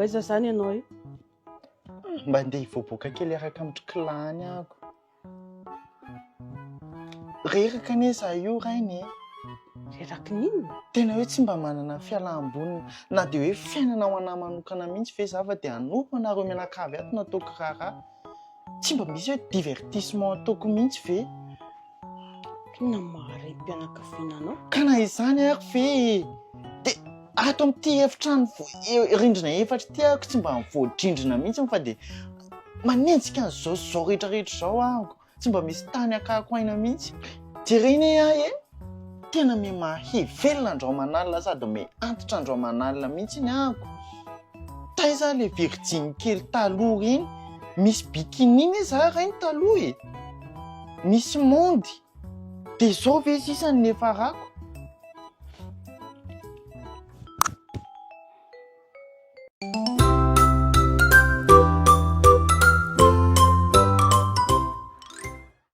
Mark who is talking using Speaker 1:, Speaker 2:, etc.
Speaker 1: Aiza zany ianao io?
Speaker 2: Mba andeha hivoaboaka kely araka amin'ny trokilany ako. Reraka anie za io rainy.
Speaker 1: Reraky n'inona?
Speaker 2: Tena hoe tsy mba manana fialam-boly na dia hoe fiainana ho anahy manokana mihitsy ve za fa dia hanompo anareo mianakavy ato nataoko raharaha. Tsy mba misy hoe divertissement ataoko mihitsy ve?
Speaker 1: Tena maharim-pianakaviananao.
Speaker 2: Ka na izany ary ve? Dia ato amin'ity efitrano rindrina efatra ity ako tsy mba voadrindrina mihitsy fa dia manenjika an'izao zao rehetrarehetra izao ahako. Tsy mba misy tany akako aina mihitsy. Jereny ahy tena me mahevelona andro aman'alina sady me antitra andro aman'alina mihitsy ny ahako. Taiza le virgin kely taloha reny, misy bikini za reny taloha misy mondy. Dia zao ve sisa ny nefa rako?